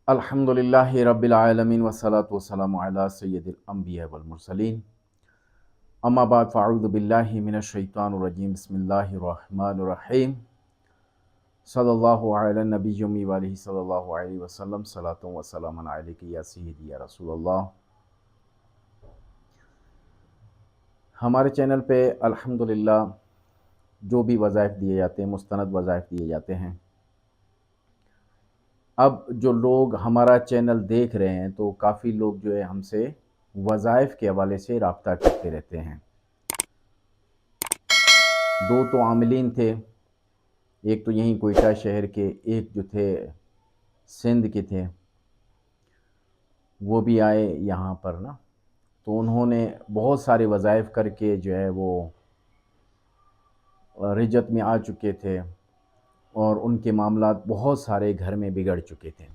الحمدللہ رب العالمین والصلاة والسلام علی سید الانبیاء والمرسلین اما بعد فاعوذ باللہ من الشیطان الرجیم بسم اللہ الرحمن الرحیم صلی اللہ علی النبی امی وآلہ صلی اللہ علیہ وسلم صلاۃ و سلام علیک یا سیدی یا رسول اللہ۔ ہمارے چینل پہ الحمدللہ جو بھی وظائف دیے جاتے ہیں، مستند وظائف دیے جاتے ہیں۔ اب جو لوگ ہمارا چینل دیکھ رہے ہیں تو کافی لوگ جو ہے ہم سے وظائف کے حوالے سے رابطہ کرتے رہتے ہیں۔ دو تو عاملین تھے، ایک تو یہیں کوئٹہ شہر کے، ایک جو تھے سندھ کے تھے، وہ بھی آئے یہاں پر نا، تو انہوں نے بہت سارے وظائف کر کے جو ہے وہ رجت میں آ چکے تھے اور ان کے معاملات بہت سارے گھر میں بگڑ چکے تھے۔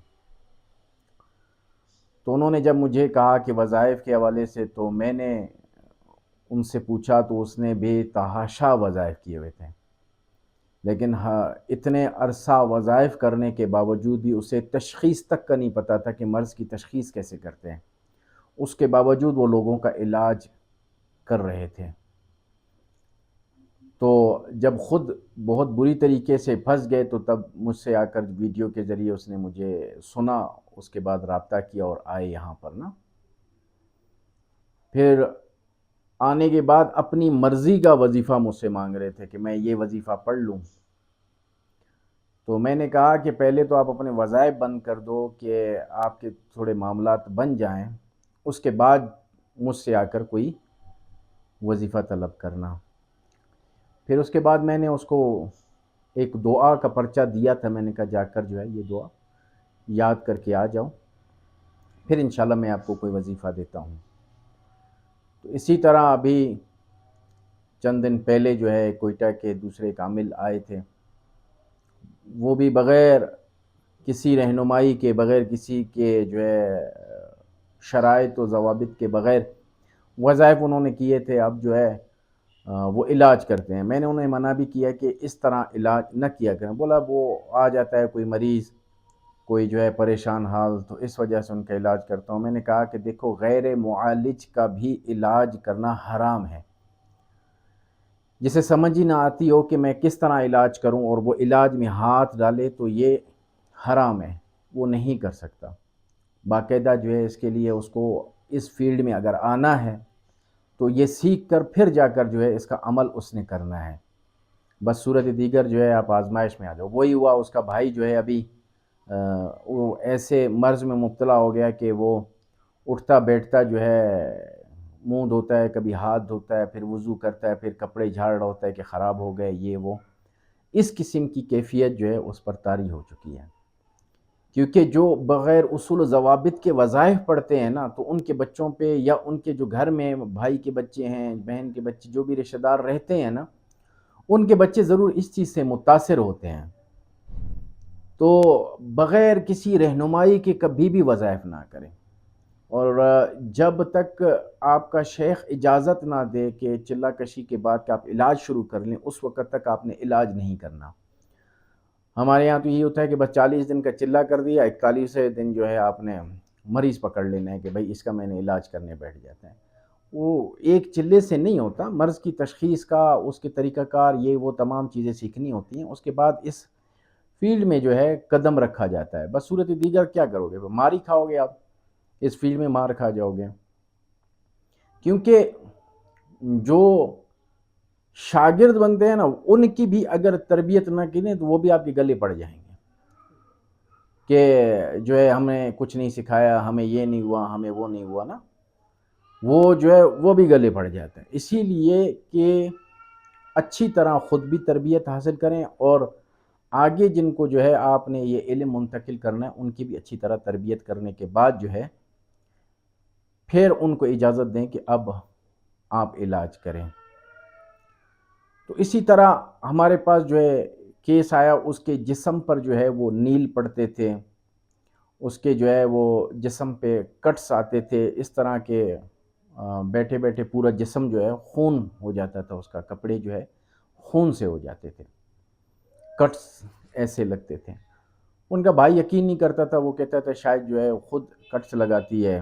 تو انہوں نے جب مجھے کہا کہ وظائف کے حوالے سے، تو میں نے ان سے پوچھا تو اس نے بے تحاشا وظائف کیے ہوئے تھے، لیکن اتنے عرصہ وظائف کرنے کے باوجود بھی اسے تشخیص تک کا نہیں پتہ تھا کہ مرض کی تشخیص کیسے کرتے ہیں۔ اس کے باوجود وہ لوگوں کا علاج کر رہے تھے۔ تو جب خود بہت بری طریقے سے پھنس گئے تو تب مجھ سے آ کر ویڈیو کے ذریعے اس نے مجھے سنا، اس کے بعد رابطہ کیا اور آئے یہاں پر نا۔ پھر آنے کے بعد اپنی مرضی کا وظیفہ مجھ سے مانگ رہے تھے کہ میں یہ وظیفہ پڑھ لوں۔ تو میں نے کہا کہ پہلے تو آپ اپنے وظائف بند کر دو کہ آپ کے تھوڑے معاملات بن جائیں، اس کے بعد مجھ سے آ کر کوئی وظیفہ طلب کرنا۔ پھر اس کے بعد میں نے اس کو ایک دعا کا پرچہ دیا تھا، میں نے کہا جا کر جو ہے یہ دعا یاد کر کے آ جاؤ، پھر انشاءاللہ میں آپ کو کوئی وظیفہ دیتا ہوں۔ تو اسی طرح ابھی چند دن پہلے جو ہے کوئٹہ کے دوسرے کامل آئے تھے، وہ بھی بغیر کسی رہنمائی کے، بغیر کسی کے جو ہے شرائط و ضوابط کے بغیر وظائف انہوں نے کیے تھے۔ اب جو ہے وہ علاج کرتے ہیں۔ میں نے انہیں منع بھی کیا کہ اس طرح علاج نہ کیا کریں، بولا وہ آ جاتا ہے کوئی مریض، کوئی جو ہے پریشان حال، تو اس وجہ سے ان کا علاج کرتا ہوں۔ میں نے کہا کہ دیکھو، غیر معالج کا بھی علاج کرنا حرام ہے۔ جسے سمجھ ہی نہ آتی ہو کہ میں کس طرح علاج کروں اور وہ علاج میں ہاتھ ڈالے تو یہ حرام ہے، وہ نہیں کر سکتا۔ باقاعدہ جو ہے اس کے لیے اس کو اس فیلڈ میں اگر آنا ہے تو یہ سیکھ کر پھر جا کر جو ہے اس کا عمل اس نے کرنا ہے۔ بس صورت دیگر جو ہے آپ آزمائش میں آ جاؤ۔ وہی ہوا، اس کا بھائی جو ہے ابھی وہ ایسے مرض میں مبتلا ہو گیا کہ وہ اٹھتا بیٹھتا جو ہے منہ دھوتا ہے، کبھی ہاتھ دھوتا ہے، پھر وضو کرتا ہے، پھر کپڑے جھاڑ رہا ہوتا ہے کہ خراب ہو گئے یہ وہ۔ اس قسم کی کیفیت جو ہے اس پر طاری ہو چکی ہے، کیونکہ جو بغیر اصول و ضوابط کے وظائف پڑھتے ہیں نا، تو ان کے بچوں پہ یا ان کے جو گھر میں بھائی کے بچے ہیں، بہن کے بچے، جو بھی رشتہ دار رہتے ہیں نا، ان کے بچے ضرور اس چیز سے متاثر ہوتے ہیں۔ تو بغیر کسی رہنمائی کے کبھی بھی وظائف نہ کریں، اور جب تک آپ کا شیخ اجازت نہ دے کہ چلہ کشی کے بعد کہ آپ علاج شروع کر لیں، اس وقت تک آپ نے علاج نہیں کرنا۔ ہمارے یہاں تو یہی ہوتا ہے کہ بس 40 دن کا چلہ کر دیا، 41ویں دن جو ہے آپ نے مریض پکڑ لینا ہے کہ بھائی اس کا میں نے علاج کرنے بیٹھ جاتا ہے۔ وہ ایک چلے سے نہیں ہوتا، مرض کی تشخیص کا، اس کے طریقہ کار، یہ وہ تمام چیزیں سیکھنی ہوتی ہیں۔ اس کے بعد اس فیلڈ میں جو ہے قدم رکھا جاتا ہے۔ بس صورت دیگر کیا کرو گے؟ مار ہی کھاؤ گے، آپ اس فیلڈ میں مار کھا جاؤ گے، کیونکہ جو شاگرد بنتے ہیں نا، ان کی بھی اگر تربیت نہ کی تو وہ بھی آپ کے گلے پڑ جائیں گے کہ جو ہے ہمیں کچھ نہیں سکھایا، ہمیں یہ نہیں ہوا، ہمیں وہ نہیں ہوا نا، وہ جو ہے وہ بھی گلے پڑ جاتے ہیں۔ اسی لیے کہ اچھی طرح خود بھی تربیت حاصل کریں، اور آگے جن کو جو ہے آپ نے یہ علم منتقل کرنا ہے، ان کی بھی اچھی طرح تربیت کرنے کے بعد جو ہے پھر ان کو اجازت دیں کہ اب آپ علاج کریں۔ تو اسی طرح ہمارے پاس جو ہے کیس آیا، اس کے جسم پر جو ہے وہ نیل پڑتے تھے، اس کے جو ہے وہ جسم پہ کٹس آتے تھے، اس طرح کے بیٹھے بیٹھے پورا جسم جو ہے خون ہو جاتا تھا، اس کا کپڑے جو ہے خون سے ہو جاتے تھے، کٹس ایسے لگتے تھے۔ ان کا بھائی یقین نہیں کرتا تھا، وہ کہتا تھا شاید جو ہے خود کٹس لگاتی ہے،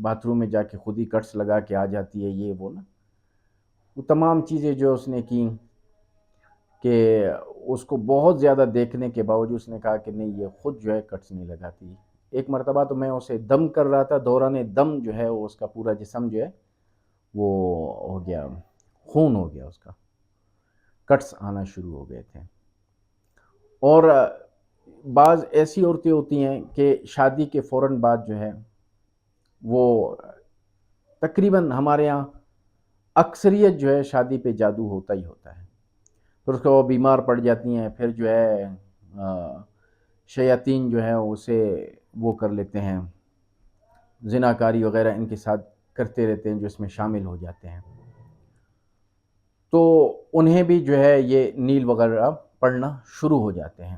باتھ روم میں جا کے خود ہی کٹس لگا کے آ جاتی ہے، یہ وہ نا، وہ تمام چیزیں جو اس نے کی کہ اس کو بہت زیادہ دیکھنے کے باوجود اس نے کہا کہ نہیں، یہ خود جو ہے کٹس نہیں لگاتی۔ ایک مرتبہ تو میں اسے دم کر رہا تھا، دوران دم جو ہے وہ اس کا پورا جسم جو ہے وہ ہو گیا، خون ہو گیا، اس کا کٹس آنا شروع ہو گئے تھے۔ اور بعض ایسی عورتیں ہوتی ہیں کہ شادی کے فوراً بعد جو ہے وہ تقریباً ہمارے ہاں اکثریت جو ہے شادی پہ جادو ہوتا ہی ہوتا ہے، پھر اس کا وہ بیمار پڑ جاتی ہیں، پھر جو ہے شیاطین جو ہے اسے وہ کر لیتے ہیں، زناکاری وغیرہ ان کے ساتھ کرتے رہتے ہیں جو اس میں شامل ہو جاتے ہیں، تو انہیں بھی جو ہے یہ نیل وغیرہ پڑھنا شروع ہو جاتے ہیں۔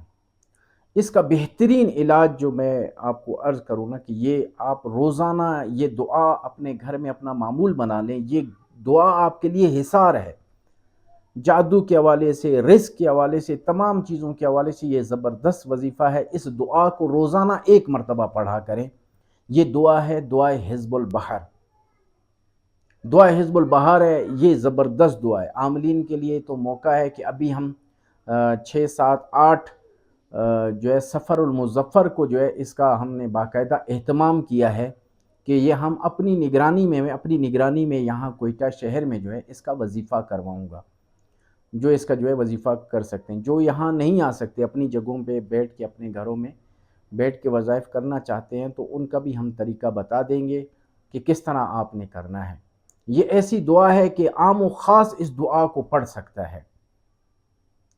اس کا بہترین علاج جو میں آپ کو عرض کروں نا کہ یہ آپ روزانہ یہ دعا اپنے گھر میں اپنا معمول بنا لیں، یہ دعا آپ کے لیے حصار ہے، جادو کے حوالے سے، رزق کے حوالے سے، تمام چیزوں کے حوالے سے یہ زبردست وظیفہ ہے۔ اس دعا کو روزانہ ایک مرتبہ پڑھا کریں۔ یہ دعا ہے دعائے حزب البحر۔ دعا حزب البحر ہے، یہ زبردست دعا ہے عاملین کے لیے۔ تو موقع ہے کہ ابھی ہم 6، 7، 8 جو ہے سفر المظفر کو جو ہے اس کا ہم نے باقاعدہ اہتمام کیا ہے کہ یہ ہم اپنی نگرانی میں یہاں کوئٹہ شہر میں جو ہے اس کا وظیفہ کرواؤں گا، جو اس کا جو ہے وظیفہ کر سکتے ہیں، جو یہاں نہیں آ سکتے اپنی جگہوں پہ بیٹھ کے اپنے گھروں میں بیٹھ کے وظائف کرنا چاہتے ہیں، تو ان کا بھی ہم طریقہ بتا دیں گے کہ کس طرح آپ نے کرنا ہے۔ یہ ایسی دعا ہے کہ عام و خاص اس دعا کو پڑھ سکتا ہے۔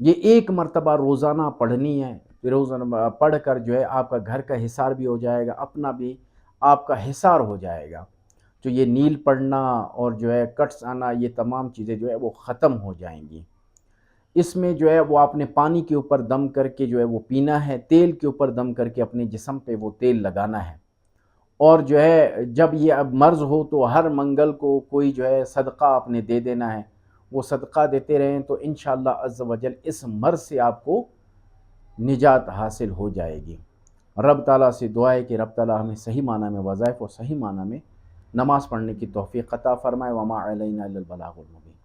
یہ ایک مرتبہ روزانہ پڑھنی ہے، پھر روزانہ پڑھ کر جو ہے آپ کا گھر کا حصار بھی ہو جائے گا، اپنا بھی آپ کا حصار ہو جائے گا، جو یہ نیل پڑھنا اور جو ہے کٹس آنا، یہ تمام چیزیں جو ہے وہ ختم ہو جائیں گی۔ اس میں جو ہے وہ آپ نے پانی کے اوپر دم کر کے جو ہے وہ پینا ہے، تیل کے اوپر دم کر کے اپنے جسم پہ وہ تیل لگانا ہے، اور جو ہے جب یہ اب مرض ہو تو ہر منگل کو کوئی جو ہے صدقہ آپ نے دے دینا ہے، وہ صدقہ دیتے رہیں تو انشاءاللہ عز و جل اس مرض سے آپ کو نجات حاصل ہو جائے گی۔ رب تعالیٰ سے دعا ہے کہ رب تعالیٰ ہمیں صحیح معنی میں وظائف اور صحیح معنی میں نماز پڑھنے کی توفیق عطا فرمائے۔ وما علینا الا البلاغ المبین۔